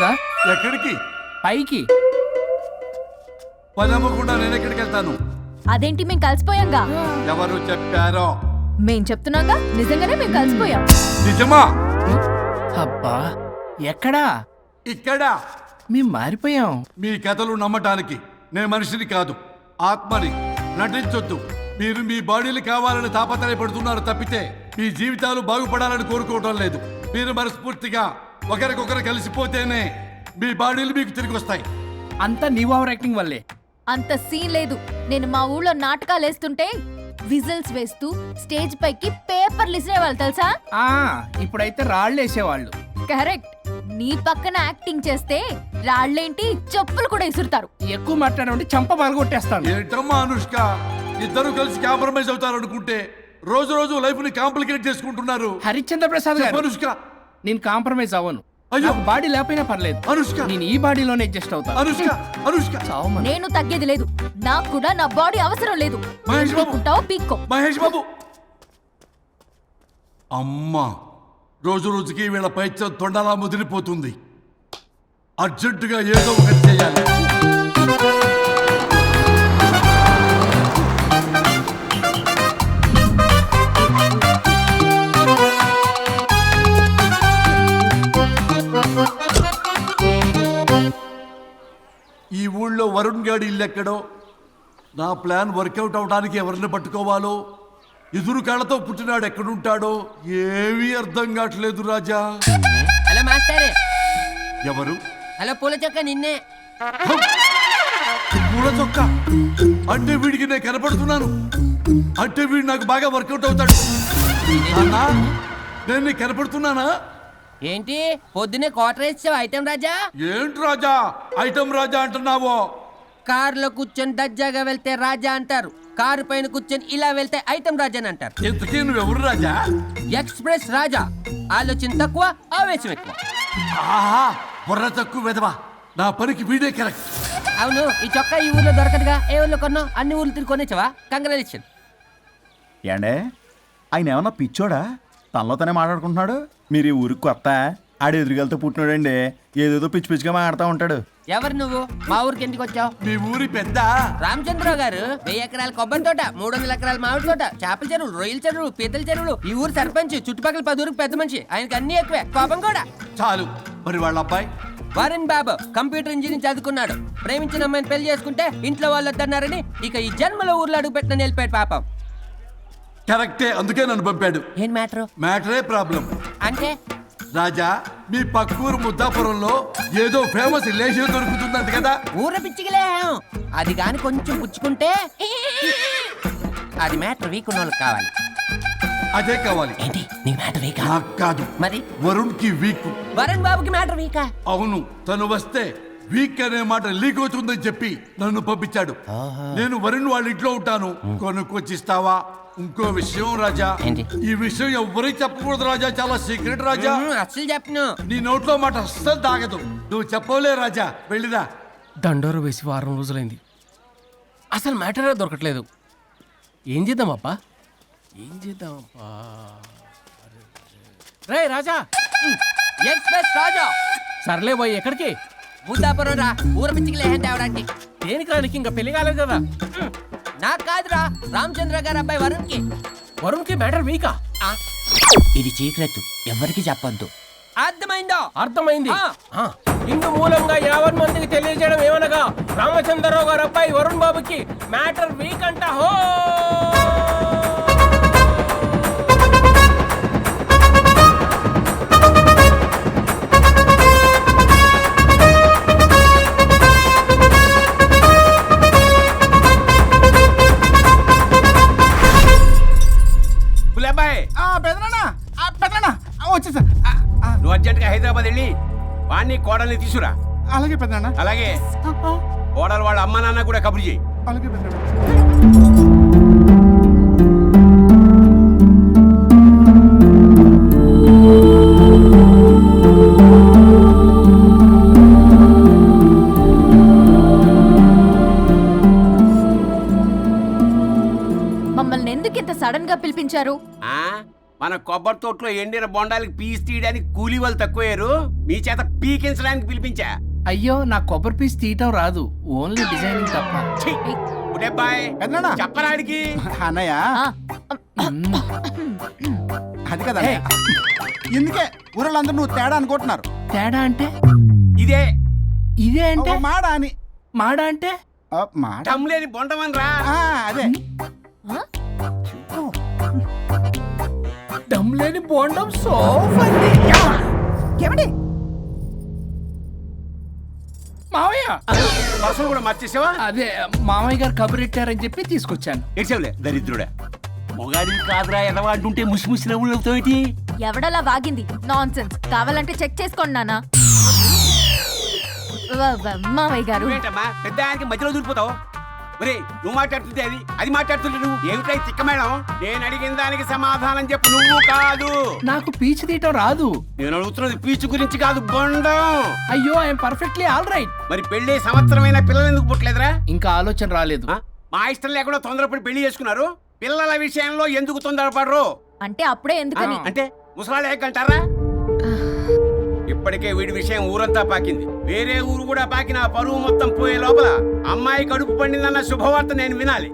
పదా? ఎక్కడికి? పైకి. పదమ్మకుండా నేను ఎక్కడికి వెళ్తాను? అదేంటి మేము కలిసిపోయాంగా? ఎవరు చెప్పారో? మేం చెప్తున్నాగా, నిజంగానే మేము కలిసిపోయాం. నిజమా? అబ్బా ఎక్కడా? ఇక్కడ. మేము మారిపోయాం. మీ కథలు నమ్మటానికి నేను మనిషిని కాదు, ఆత్మని. నటించొద్దు. మీరు మీ బాడీలు కావాలని తాపత్రయపడుతున్నారు తప్పితే మీ జీవితాలు బాగుపడాలని కోరుకోవడం లేదు. మీరు మనస్ఫూర్తిగా ఒకరికొకరు కలిసిపోతేనే మీ బాడీలు మీకు తిరిగి వస్తాయి. అంతా నీ ఓవర్ యాక్టింగ్ వల్లే. అంత సీన్ లేదు. నేను మా ఊళ్ళో నాటకాలు వేస్తుంటే విజిల్స్ వేస్తూ స్టేజ్ పైకి పేపర్లు ఇసిరేవాళ్ళు తెలుసా? ఇప్పుడైతే రాళ్ళు వేసేవాళ్ళు. కరెక్ట్. నీ పక్కన యాక్టింగ్ చేస్తే రాళ్ళేంటి, చెప్పులు కూడా ఇసురుతారు. ఎక్కువ మాట్లాడే చంప పగలగొట్టేస్తాను. ఏంటమ్మా అనుష్క, ఇద్దరు కలిసి కాంప్రమైజ్ అవుతారు అనుకుంటే రోజు రోజు లైఫ్ ని కాంప్లికేట్ చేసుకుంటున్నారు. హరిశ్చంద్ర ప్రసాద్ గారు, అనుష్క నేను కాంప్రమైజ్ అవ్వను. అయ్యో, బాడీ లేకపోయినా పర్లేదు. అనుష్క, నేను ఈ బాడీలోనే అడ్జస్ట్ అవుతాను. అనుష్క, అనుష్క. నేను తగ్గేది లేదు. నాకు కూడా నా బాడీ అవసరం లేదు. మహేష్ బాబు, పీక్కుంటావో పీక్కో. మహేష్ బాబు. అమ్మా, రోజు రోజుకి వీళ్ళ పైత్యం తొండలా ముదిరిపోతుంది. అర్జెంటుగా ఏదో ఒకటి చేయాలి. ఈ ఊళ్ళో వరుణ్ గాడి ఇల్లు ఎక్కడో, నా ప్లాన్ వర్కౌట్ అవడానికి ఎవరిని పట్టుకోవాలో, ఎదురు కాళ్ళతో పుట్టినాడు ఎక్కడుంటాడో ఏమీ అర్థం కావట్లేదు రాజా. Hello master. ఎవరు? హలో పూల చొక్క నిన్నే. పూల చొక్క అంటే వీడికి నేను కనపడుతున్నాను. అంటే వీడు నాకు బాగా వర్కౌట్ అవుతాడు. నాన్నా, నేను నీకు కనపడుతున్నానా? ఏంటి పొద్దునే క్వార్టర్ ఇచ్చావు ఐటమ్ రాజా? ఏంటి రాజా ఐటమ్ రాజా అంటున్నావో? కారులో కూర్చొని దజ్జాగా వెళ్తే రాజా అంటారు, కారు పైన కూర్చొని ఇలా వెళ్తే ఐటమ్ రాజా అని అంటారు. ఇంతకీ నువ్వెవరు రాజా? ఎక్స్ప్రెస్ రాజా. ఆలోచన తక్కువ, ఆవేశం ఎక్కువ. ఆహా, బుర్ర తక్కువ వెదవా. నా పనికి వీడే కరెక్ట్. అవును, ఈ చొక్కా ఈ ఊర్లో దొరకదుగా. ఏ ఊర్లో కొన్నావు? అన్ని ఊర్లు తిరిగి కొనేచ్చావా? కంగ్రాచులేషన్. ఏండే, ఆయన ఏమన్నా పిచ్చోడా? తనలో తనే మాట్లాడుకుంటున్నాడు. మీరు ఈ ఊరికి కొత్త, ఆడు ఎదురుగలతో పుట్టినాడండి. ఏదేదో పిచ్చి పిచ్చిగా మాట్లాడుతూ ఉంటాడు. ఎవరు నువ్వు? మా ఊరికి ఎందుకు వచ్చావు? మీ ఊరి పెద్ద రామచంద్రరావు గారు 1000 ఎకరాల కొబ్బరి తోట, 300 ఎకరాల మామిడి తోట, చేపల చెరువులు, రొయ్యల చెరువులు, పీతల చెరువులు. ఈ ఊరు సర్పంచ్, చుట్టుపక్కల 10 ఊరికి పెద్ద మనిషి. ఆయనకి అన్ని ఎక్కువే, కోపం కూడా. చాలు. మరి వాళ్ళ అబ్బాయి వరుణ్ బాబు కంప్యూటర్ ఇంజనీరింగ్ చదువుకున్నాడు. ప్రేమించిన అమ్మాయిని పెళ్లి చేసుకుంటే ఇంట్లో వాళ్ళు వద్దన్నారని ఇక ఈ జన్మలో ఊర్లో అడుగు పెట్టిన నిలిపాడు పాపం. కరెక్టే, అందుకే నన్ను పంపాడు. ఏం మ్యాటర్? మ్యాటరే ప్రాబ్లం. అంటే రాజా, మీ పక్కూరు ముద్దాపురంలో ఏదో ఫేమస్ రిలేషన్ దొరుకుతుందంట కదా? ఊర పిచ్చికిలే. అది గాని కొంచెం పుచ్చుకుంటే అది మ్యాటర్ వీక్ ఉన్న వాళ్ళకి కావాలి. అదే కావాలి. ఏంటి నీ మ్యాటర్ వీకా? నాకు కాదు, మరి వరుణ్ కి వీక్. వరుణ్ బాబుకి మ్యాటర్ వీకా? అవును, తను వస్తే వీక్ అనే మాట లీక్ అవుతుందని చెప్పి నన్ను పంపించాడు. నేను వరుణ్ వాళ్ళ ఇంట్లో ఉంటాను, కొనుక్కొచ్చిస్తావా? ఇంకో విషయం రాజా, ఈ విషయం ఎవరికి చెప్పకూడదు రాజా, చాలా సీక్రెట్ రాజా. అస్సలు చెప్పను. నీ నోట్లో మాట అస్సలు తాగదు. నువ్వు చెప్పవలే రాజా, వెళ్ళిరా. దండోరు వేసి వారం రోజులైంది, అసలు మ్యాటరే దొరకట్లేదు. ఏం చేద్దామప్పా? రే రాజా. ఎక్స్ప్రెస్ రాజా. సర్లే పోయి ఎక్కడికి? ముద్దాపురం రా, ఊర పిచ్చికిలే తేవడానికి. దేనికి రానికి? ఇంకా పెళ్లి కాలేదు కదా. నాకు కాదురా, రామచంద్ర గారు అబ్బాయి వరుణ్ కి. వరుణ్ కి మ్యాటర్ వీకా? ఇది చీకరెత్తు, ఎవరికి చెప్పొద్దు. అర్థమైందో? అర్థమైంది. ఇందు మూలంగా 50 మందికి తెలియజేయడం ఏమనగా, రామచంద్రరావు గారు అబ్బాయి వరుణ్ బాబుకి మ్యాటర్ వీక్ అంట. హో వచ్చేసా. నువ్వు అర్జెంట్గా హైదరాబాద్ వెళ్ళి వాణ్ణి కోడల్ని తీసుకురా. అలాగే పెద్దనా. అలాగే కోడలు వాళ్ళ అమ్మ నాన్న కూడా కబురు చేయి. అలాగే పెద్దనా. మమ్మల్ని ఎందుకు ఇంత సడన్ గా పిలిపించారు? మన కొబ్బరి తోటలో ఎండిన బొండాలకి పీస్ తీయడానికి కూలీ వాళ్ళు తక్కువయ్యారు, మీ చేత పీకించడానికి పిలిపించా. అయ్యో నా కొబ్బరి పీస్ తీయటం రాదు, ఓన్లీ డిజైనింగ్ తప్ప. ఛీ! ఉడే బాయ్ పెద్దనాన్న. చెప్పరాడికి. అన్నయ్య ఆ, అది కదా ఎందుకే ఊరలందరూ నువ్వు తేడా అనుకుంటున్నారు. తేడా అంటే ఇదే ఇదే అంటే ఓ మాడ అని మాడ అంటే ఓ మాడ టమ్లేని బొండమనరా. అదే ఆ? దమ్ లేని బోండం సోఫ్ అండి. ఏమండి మావయ్య పర్సలు కూడా మర్చేసావా? అదే మామయ్య గారు కబురెట్టారని చెప్పి తీసుకొచ్చాను. ఏడ్చావులే దరిద్రుడా. మొగాడివి కాదురా ఎదవా అంటుంటే ముసి ముసి నవ్వులు అవుతావేటి? ఎవడలా వాగింది? Nonsense. కావాలంటే చెక్ చేసుకోండి నాన్న. మామయ్య గారు నువ్వేంటమ్మా పెద్ద ఆయనకి మధ్యలో దూరిపోతావు? ఒరే నువ్వు మాట్లాడుతుంటే అది మాట్లాడుతుంటే నువ్వు ఏమిటై తిక్క మేడం? నేను అడిగిన దానికి సమాధానం చెప్పు. నువ్వు కాదు, నాకు పీచు తీయటం రాదు. నేను అడుగుతున్నది పీచు గురించి కాదు, బొండం. అయ్యో ఐఎమ్ పర్ఫెక్ట్లీ ఆల్ రైట్. మరి పెళ్లి సంవత్సరమైన పిల్లలు ఎందుకు పుట్టలేదురా? ఇంకా ఆలోచన రాలేదు. ఆ? మా ఇష్టం లేకుండా తొందరపడి పెళ్లి చేసుకున్నారు. పిల్లల విషయంలో ఎందుకు తొందరపడరు? అంటే అప్పుడే ఎందుకని? అంటే ముసలాళ్ళు ఏకంటారా? ఇప్పటికే వీడి విషయం ఊరంతా పాకింది. వేరే ఊరు కూడా పాకిన పరువు మొత్తం పోయే లోపల అమ్మాయి కడుపు పండిందన్న శుభవార్త నేను వినాలి.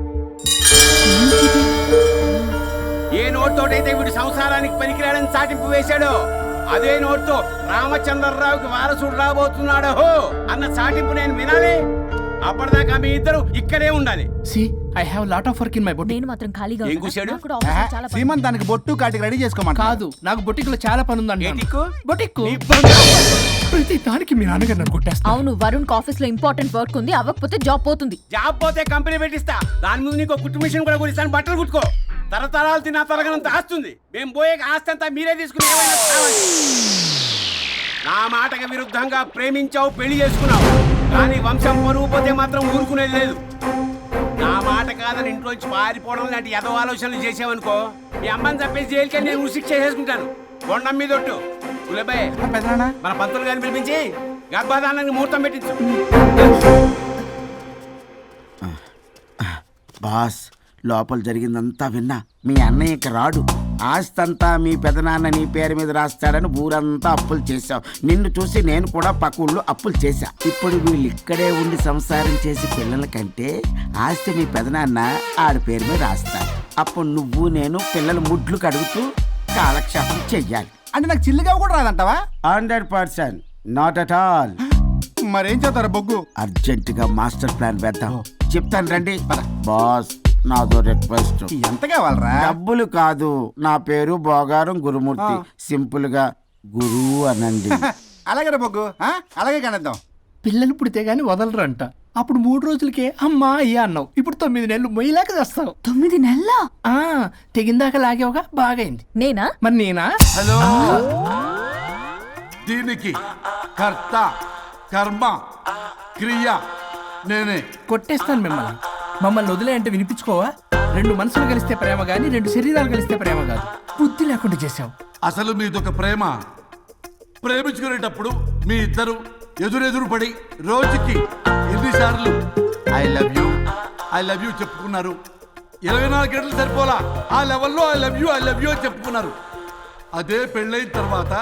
ఏ నోటితోటైతే వీడు సంసారానికి పనికిరాడని చాటింపు వేశాడో అదే నోటితో రామచంద్రరావుకి వారసుడు రాబోతున్నాడో అన్న చాటింపు నేను వినాలి. అప్పటిదాకా మీ ఇద్దరు ఇక్కడే ఉండాలి. See I have lot of work in my boutique. నేను మాత్రం ఖాళీగా ఏం ఉన్నానా? కూశాడు? నాకు కూడా ఆఫీస్లో చాలా పని. సీమంత్ దానికి బొట్టు కాటికి రెడీ చేసుకోమంట. కాదు, నాకు బొటిక్ లో చాలా పని ఉందండి. ఏటిక్కు? బొటిక్ నీ బంధం. ప్రతి దానికి మీ నాన్నగారు నన్ను కొట్టేస్తా. అవును, వరుణ్ ఆఫీస్ లో ఇంపార్టెంట్ వర్క్ ఉంది, అవ్వకపోతే జాబ్ పోతుంది. జాబ్ పోతే కంపెనీ పెట్టిస్తా. దాని ముందు నీకు కుట్టు మిషన్ కూడా కురిస్తాను. బట్టలు కుట్టుకో. తరతరాలు తిన్నా తరగనంత ఆస్తుంది. మేము పోయే ఆస్తి అంతా మీరే తీసుకుని ఏమైనా కావాలి. నా మాటకి విరుద్ధంగా ప్రేమించావు, పెళ్లి చేసుకున్నావు, కానీ వంశం పరువు పోతే మాత్రం ఊరుకునేది లేదు. నా మాట కాదని ఇంట్లోంచి పారిపోవడం లాంటి ఎదో ఆలోచనలు చేసావనుకో, మీ అమ్మని చంపేసి జైలుకి నేను శిక్ష చేసుకుంటాను. కొండం మీద ఒట్టు. ఉలబాయ్ పెద్దనాన్న మన పంతులు గారిని పిలిపించి గర్భాధానానికి ముహూర్తం పెట్టించు. బాస్ లోపల జరిగిందంతా విన్నా. మీ అన్నయ్యకి రాడు, ఆస్తంతా మీ పెదనాన్న నీ పేరు మీద రాస్తాడని ఊరంతా అప్పులు చేశావు. నిన్ను చూసి నేను కూడా పక్క ఊళ్ళో అప్పులు చేశా. ఇప్పుడు వీళ్ళు ఇక్కడే ఉండి సంసారం చేసి పిల్లల కంటే ఆస్తి మీ పెదనాన్న ఆడి పేరు మీద రాస్తాడు. అప్పుడు నువ్వు నేను పిల్లల ముడ్లు కడుగుతూ కాలక్షేపం చెయ్యాలి. అంటే నాకు చిల్లిగా కూడా రాదంటావా? 100% నాట్ అట్ ఆల్. మరేం చేస్తారు బొగ్గు? అర్జెంటుగా మాస్టర్ ప్లాన్ వేద్దాం. చెప్తాను రండి. బాస్ నాదో రిక్వెస్ట్. ఎంత కావాలరా? డబ్బులు కాదు, నా పేరు బోగారం గురుమూర్తి. సింపుల్ గా గురు అనండి. అలాగే బొగ్గు, అలాగే కనేద్దాం. పిల్లలు పుడితే గానీ వదలరంట. అప్పుడు 3 రోజులకే అమ్మా అయ్యా అన్నావు. ఇప్పుడు 9 నెలలు మొయ్యలాక చేస్తావు. 9 నెలల తెగిందాక లాగేవగా బాగైంది. నేనా? మరి నేనా? హలో, దీనికి కర్త కర్మ క్రియ నేనే. కొట్టేస్తాను మిమ్మల్ని. మమ్మల్ని వదిలే అంటే వినిపించుకోవా? 2 మనసులు కలిస్తే ప్రేమ గాని 2 శరీరాలు కలిస్తే ప్రేమ కాదు. బుద్ధి లేకుండా చేసావు. అసలు మీదొక ప్రేమ. ప్రేమించుకునేటప్పుడు మీ ఇద్దరు ఎదురెదురు పడి రోజుకి ఎన్నిసార్లు ఐ లవ్ యూ చెప్పుకున్నారు? 24 గంటలు సరిపోలా ఆ లెవెల్లో ఐ లవ్ యూ అని చెప్పుకున్నారు. అదే పెళ్ళైన తర్వాత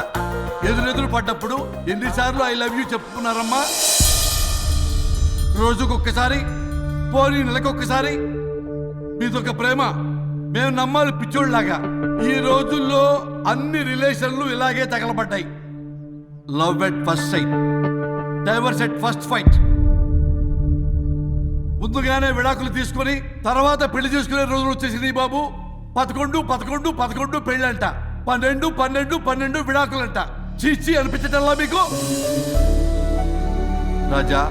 ఎదురెదురు పడ్డప్పుడు ఎన్నిసార్లు ఐ లవ్ యూ చెప్పుకున్నారమ్మా? రోజుకొక్కసారి, పోనీ నెలకొక్కసారి. మీదొక ప్రేమ. మేము నమ్మాలి పిచ్చోళ్ళలాగా. ఈ రోజుల్లో అన్ని రిలేషన్లు ఇలాగే తగలబడ్డాయి. Love at first sight, divorce at first fight. ముందుగానే విడాకులు తీసుకొని తర్వాత పెళ్లి చేసుకునే రోజులు వచ్చేసింది బాబు. 11 పెళ్ళంట, 12 విడాకులంట. చీచి అనిపించటల్లా మీకు? రాజా,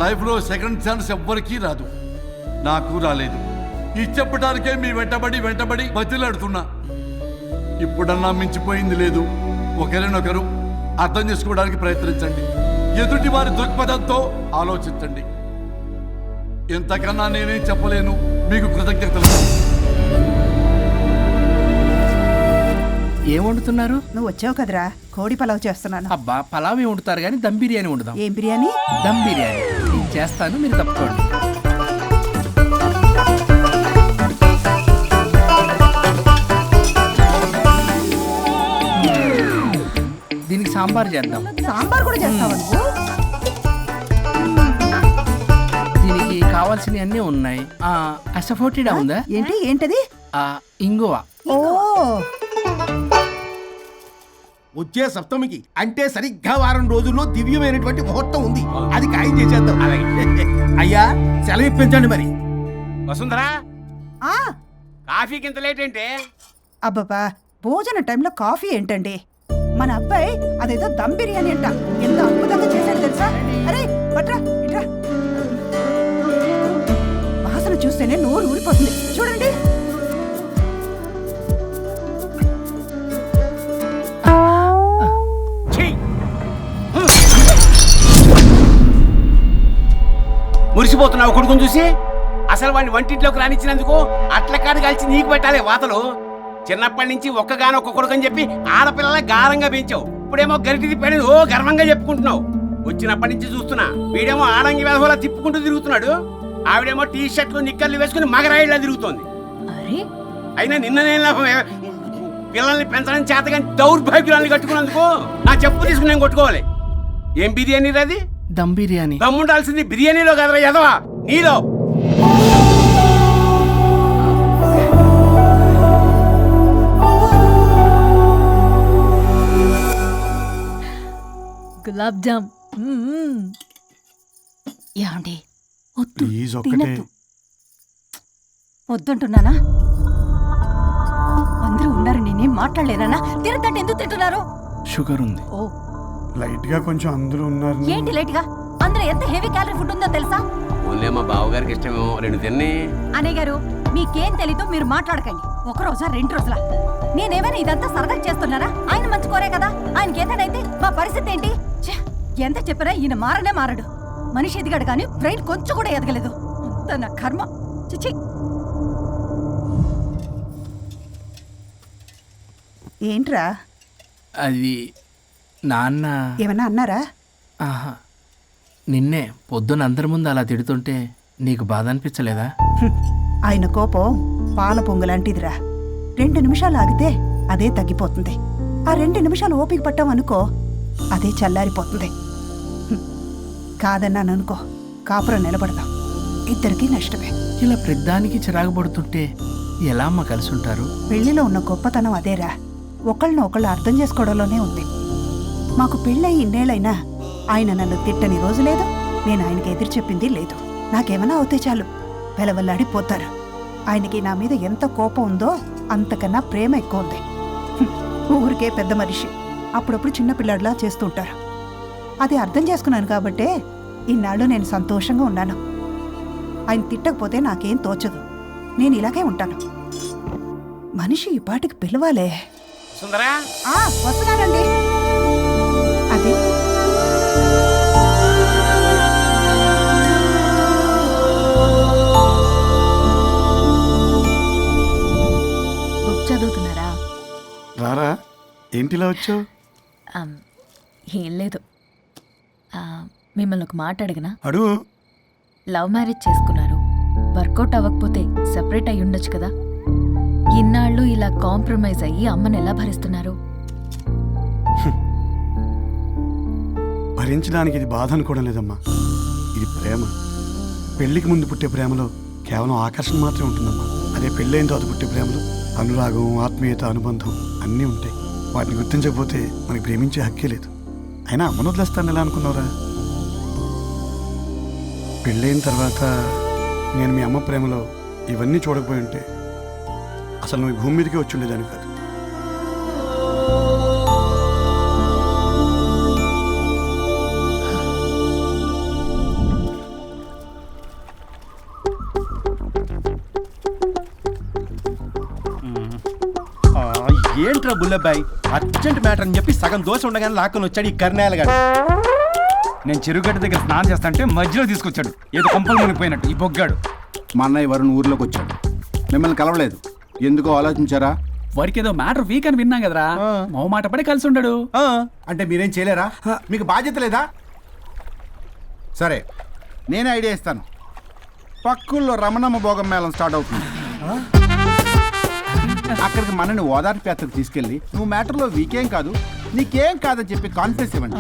లైఫ్ లో సెకండ్ ఛాన్స్ ఎవ్వరికీ రాదు. నాకు రాలేదు. ఈ చెప్పడానికే మీ వెంటబడి బతిలాడుతున్నా. ఇప్పుడన్నా మించిపోయింది లేదు. ఒకరినొకరు అర్థం చేసుకోవడానికి ప్రయత్నించండి. ఎదుటి వారి దృక్పథంతో ఆలోచించండి. ఎంతకన్నా నేనేం చెప్పలేను. మీకు కృతజ్ఞతలు. ఏం వండుతున్నారు? నువ్వు వచ్చావు కదరా, కోడి పలావ్ చేస్తున్నాను. అబ్బా, పలావ్ ఏం వండుతారు కానీ దమ్ బిర్యానీ వండుదాం. ఏం బిర్యానీ? దమ్ బిర్యానీ. నేను చేస్తాను, మీరు తప్పుకోండి. సాంబార్ చేద్దాం. సాంబార్ కూడా చేస్తావా నువ్వు? దీనికి కావాల్సినవి అన్నీ ఉన్నాయి. అసఫోటిడా ఉందా? ఏంటది? ఇంగువ. ఓ, వచ్చే సప్తమికి అంటే సరిగ్గా వారం రోజుల్లో దివ్యమైనటువంటి ముహూర్తం ఉంది. అది ఖాయం చేసేద్దాం. అయ్యా సెలవు ఇప్పించండి మరి. వసుంధరా, ఆ, కాఫీకి ఇంత లేట్ ఏంటే? అబ్బబ్బా, భోజన టైంలో కాఫీ ఏంటండి? మన అబ్బాయి అదేదో దమ్ బిర్యానీ అంట, ఎంత అద్భుతంగా చేశాడు తెలుసా? అరే పట్రా ఇట్రా. వాసన చూస్తేనే నోరు ఊరిపోతుంది. చూడండి. మురిసిపోతున్నావు కొడుకుని చూసి. అసలు వాడిని వంటింట్లోకి రానిచ్చినందుకు అట్ల కాడు కలిసి నీకు పెట్టాలి వాతలు. చిన్నప్పటి నుంచి ఒక్కగానొక్క కొడుకు అని చెప్పి ఆడపిల్లల గారంగా పెంచావు. ఇప్పుడేమో గరిటి తిప్పాడని ఓ గర్వంగా చెప్పుకుంటున్నావు. వచ్చినప్పటి నుంచి చూస్తున్నా, వీడేమో ఆడంగి వెధవలా తిప్పుకుంటూ తిరుగుతున్నాడు. ఆవిడేమో టీ షర్ట్లు నిక్కర్లు వేసుకుని మగరాయిలా తిరుగుతోంది. అయినా నిన్న నేను పిల్లల్ని పెంచడం చేతగాని దౌర్భాగ్యురాన్ని కట్టుకున్నందుకు నా చెప్పు తీసుకుని నేను కొట్టుకోవాలి. ఏం బిర్యానీ రాది? దమ్ బిర్యానీ. దమ్ముండాల్సింది బిర్యానీలో కదరా ఎదవా, నీలో. గులాబ్ జామ్. ఏమండి వద్దు, తినద్దు. వద్దంటున్నానా? అందరూ ఉన్నారు, నేనేం మాట్లాడలేనా? తినద్దంటే ఎందుకు తింటున్నారు? షుగర్ ఉంది. ఓ, లైట్ గా కొంచెం అందరూ ఉన్నారు. ఏంటి లైట్ గా? అందులో ఎంత హెవీ క్యాలరీ ఫుడ్ ఉందో తెలుసా? ఓన్లే మా బావగారికి ఇష్టమేమో, 2 తిన్ని. అన్నయ్య గారు, మీకేం తెలీదో మీరు మాట్లాడకండి. 1 రోజా 2 రోజులా? నేనేమైనా ఇదంతా సరదా చేస్తున్నారా? ఆయన మంచి కోరే కదా. ఆయనకి ఏదైతే మా పరిస్థితి ఏంటి? ఛే, ఎంత చెప్పినా ఈయన మారనే మారడు. మనిషి ఎదిగాడు కానీ బ్రెయిన్ కొంచెం కూడా ఎదగలేదు. అంత నా కర్మ. చిచి. ఏంట్రా? అది నాన్న. ఏమన్నా అన్నారా? ఆహా, నిన్నే పొద్దున అందరి ముందు అలా తిడుతుంటే నీకు బాధ అనిపించలేదా? ఆయన కోపం పాల పొంగులాంటిదిరా. 2 నిమిషాలు ఆగితే అదే తగ్గిపోతుంది. ఆ 2 నిమిషాలు ఓపిక పట్టామనుకో, అదే చల్లారిపోతుంది. కాదన్నాననుకో, కాపురం నిలబడదాం. ఇద్దరికీ నష్టమే. ఇలా ప్రతిదానికి చిరాకు పడుతుంటే ఎలా అమ్మ కలిసి ఉంటారు? పెళ్లిలో ఉన్న గొప్పతనం అదేరా, ఒకళ్ళని ఒకళ్ళు అర్థం చేసుకోవడంలోనే ఉంది. మాకు పెళ్ళయి ఇన్నేళ్ళైనా ఆయన నన్ను తిట్టని రోజు లేదు, నేను ఆయనకి ఎదురు చెప్పింది లేదు. నాకేమైనా అవుతే చాలు వెలవల్లాడిపోతారు. ఆయనకి నా మీద ఎంత కోపం ఉందో అంతకన్నా ప్రేమ ఎక్కువ ఉంది. ఊరికే పెద్ద మనిషి, అప్పుడప్పుడు చిన్నపిల్లాడిలా చేస్తుంటారు. అది అర్థం చేసుకున్నాను కాబట్టే ఇన్నాళ్ళు నేను సంతోషంగా ఉన్నాను. ఆయన తిట్టకపోతే నాకేం తోచదు. నేను ఇలాగే ఉంటాను. మనిషి ఈ పాటికి పిలవాలే. సుందరా, వస్తున్నానండి. అది బుక్ చదువుతున్నారా? రారా, ఏంటిలా వచ్చావు? ఏం లేదు, మిమ్మల్ని ఒక మాట అడిగినా? అడుగు. లవ్ మ్యారేజ్ చేసుకున్నారు, వర్కౌట్ అవ్వకపోతే సెపరేట్ అయ్యి ఉండొచ్చు కదా. ఇన్నాళ్ళు ఇలా కాంప్రమైజ్ అయ్యి అమ్మని ఎలా భరిస్తున్నారు? భరించడానికి ఇది బాధ అనుకోవడం లేదమ్మా, ఇది ప్రేమ. పెళ్లికి ముందు పుట్టే ప్రేమలో కేవలం ఆకర్షణ మాత్రమే ఉంటుందమ్మా. అదే పెళ్ళైన తర్వాత పుట్టే ప్రేమలో అనురాగం, ఆత్మీయత, అనుబంధం అన్నీ ఉంటాయి. వాటిని గుర్తించకపోతే మనకి ప్రేమించే హక్కే లేదు. అయినా అమ్మను వదిలేస్తాను ఎలా అనుకున్నావురా? పెళ్ళైన తర్వాత నేను మీ అమ్మ ప్రేమలో ఇవన్నీ చూడకపోయి ఉంటే అసలు నువ్వు భూమి మీదకే వచ్చి ఉండేదాన్ని కాదు. ఏంట్రా బుల్లబ్బాయి, అర్జెంట్ మ్యాటర్ అని చెప్పి సగం దోశ ఉండగానే లాక్కుని వచ్చాడు ఈ కర్ణాలగాడు. నేను చెరువుగడ్డ దగ్గర స్నానం చేస్తాంటే మధ్యలో తీసుకొచ్చాడు, ఏదో కొంపలు మునిగిపోయినట్టు ఈ బొగ్గాడు. మా అన్నయ్య వరుణ్ ఊర్లోకి వచ్చాడు, మిమ్మల్ని కలవలేదు. ఎందుకో ఆలోచించారా? వారికి ఏదో మ్యాటర్ వీక్ అని విన్నాం కదరా, మాట పడి కలిసి ఉండడు. అంటే మీరేం చేయలేరా? మీకు బాధ్యత లేదా? సరే, నేనే ఐడియా ఇస్తాను. పక్కుల్లో రమణమ్మ భోగం మేళం స్టార్ట్ అవుతుంది. అక్కడికి మనని ఓదార్పు యాత్రకు తీసుకెళ్ళి నువ్వు మ్యాటర్లో వీకేం కాదు, నీకేం కాదని చెప్పి కాన్ఫిడెన్స్ ఇవ్వండి